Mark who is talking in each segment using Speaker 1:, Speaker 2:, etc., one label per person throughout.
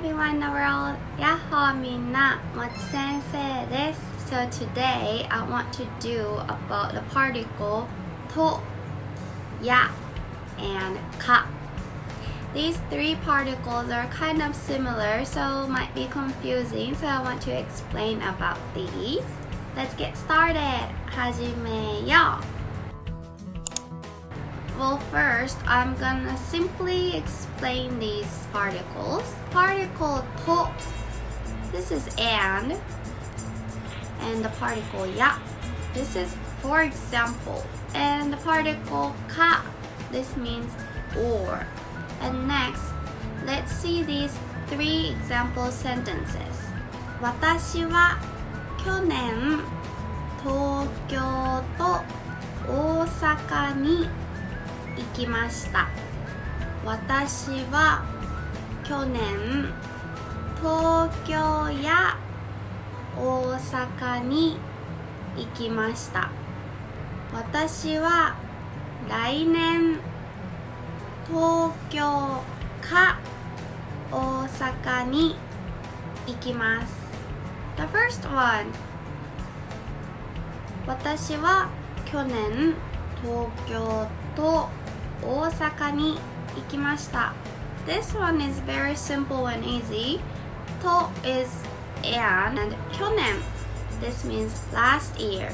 Speaker 1: everyone in the world! やっほーみんな、もち先生です。So today I want to do about the particle と、や and か. These three particles are kind of similar, so might be confusing, so I want to explain about these. Let's get started! 始めよう! Well, first, I'm gonna simply explain these particles. Particle と, this is and the particle や, this is for example, and the particle か, this means or. And next, let's see these three example sentences. 私は去年東京と大阪に行きました。私は去年東京や大阪に行きました。私は来年東京か大阪に行きます。The first one. 私は去年東京と大阪に行きました。This one is very simple and easy. と is and 去年 this means last year.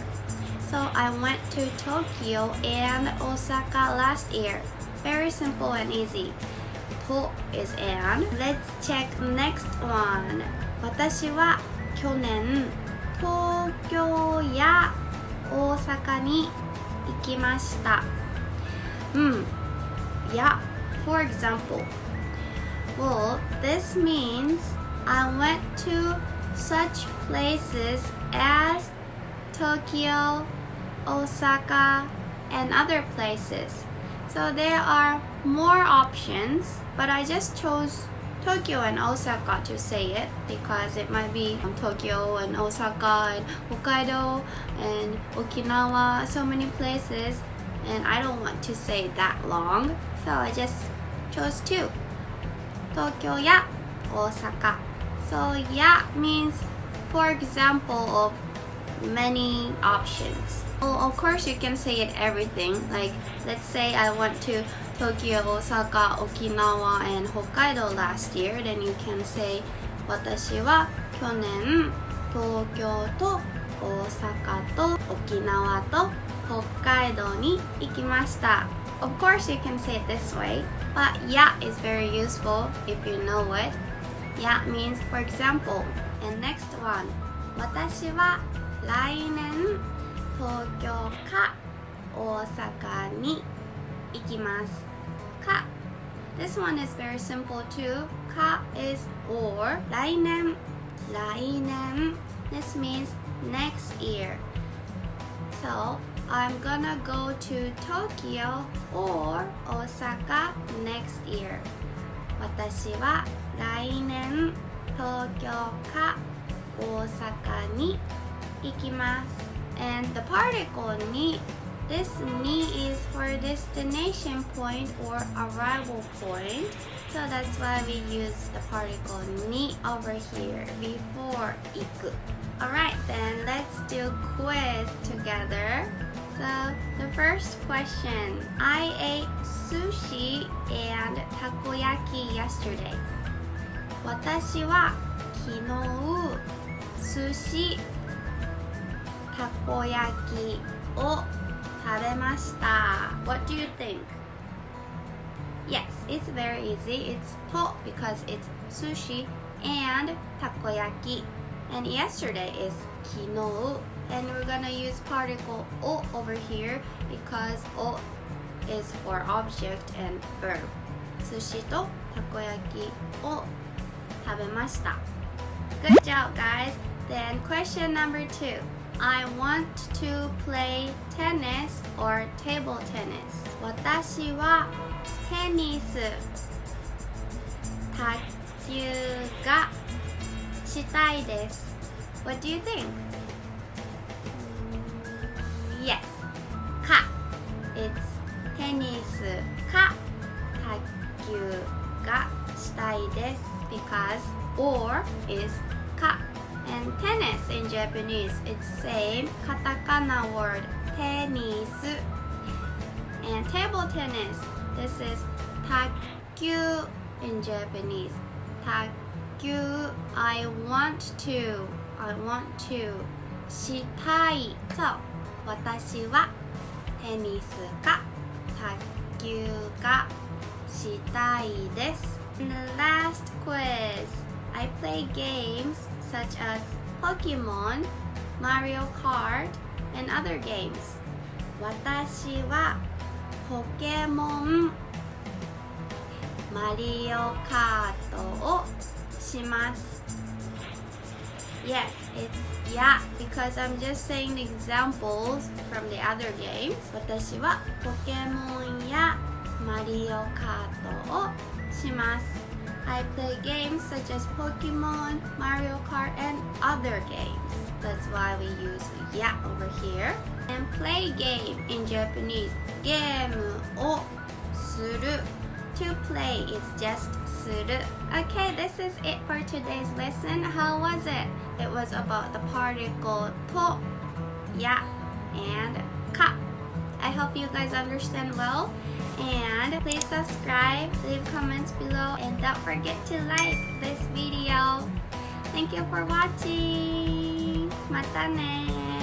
Speaker 1: So I went to Tokyo and Osaka last year. Very simple and easy. と is and. Let's check next one. 私は去年東京や大阪に行きました。Yeah, for example. Well, this means I went to such places as Tokyo, Osaka, and other places. So there are more options, but I just chose Tokyo and Osaka to say it because it might be Tokyo and Osaka and Hokkaido and Okinawa, so many places, and I don't want to say that long, so I just chose two. Tokyo ya Osaka. So ya means for example of many options. Well, of course you can say it everything, like let's say I went to Tokyo, Osaka, Okinawa, and Hokkaido last year, then you can say 私は去年東京と大阪と沖縄と北海道に行きました。Of course you can say it this way, but ya is very useful if you know it. Ya means for example. And next one. 私は来年東京か大阪に行きます。か This one is very simple too. か is or. 来年 This means next year. So I'm gonna go to Tokyo or Osaka next year. 私は来年東京か大阪に行きます。And the particle に this に is for destination point or arrival point. So that's why we use the particle に over here before 行く. Alright, then let's do quiz together. So the first question. I ate sushi and takoyaki yesterday. 私は昨日寿司たこ焼きを食べました。What do you think? Yes, it's very easy. It's と because it's sushi and たこ焼き. And yesterday is 昨日. And we're gonna use particle を over here because を is for object and verb. 寿司とたこ焼きを食べました. Good job, guys. Then question number 2. I want to play tennis or table tennis. 私はテニス、卓球がしたいです。What do you think? Yes. か It's テニスか卓球がしたいです。because or is ka. And tennis in Japanese, it's same katakana word tennis. And table tennis, this is takyu in Japanese. Takyu, I want to. したい。そう、私はテニスか卓球がしたいです。In the last quiz, I play games such as Pokemon, Mario Kart, and other games. 私はポケモン、マリオカートをします。Yes, it's yeah, because I'm just saying the examples from the other games. 私はポケモンやマリオカートをします。I play games such as Pokemon, Mario Kart, and other games. That's why we use yeah over here. And play game in Japanese, ゲームをする. To play is just する. Okay, this is it for today's lesson. How was it? It was about the particle と ya and ka. I hope you guys understand well. And please subscribe, leave comments below, and don't forget to like this video. Thank you for watching. またね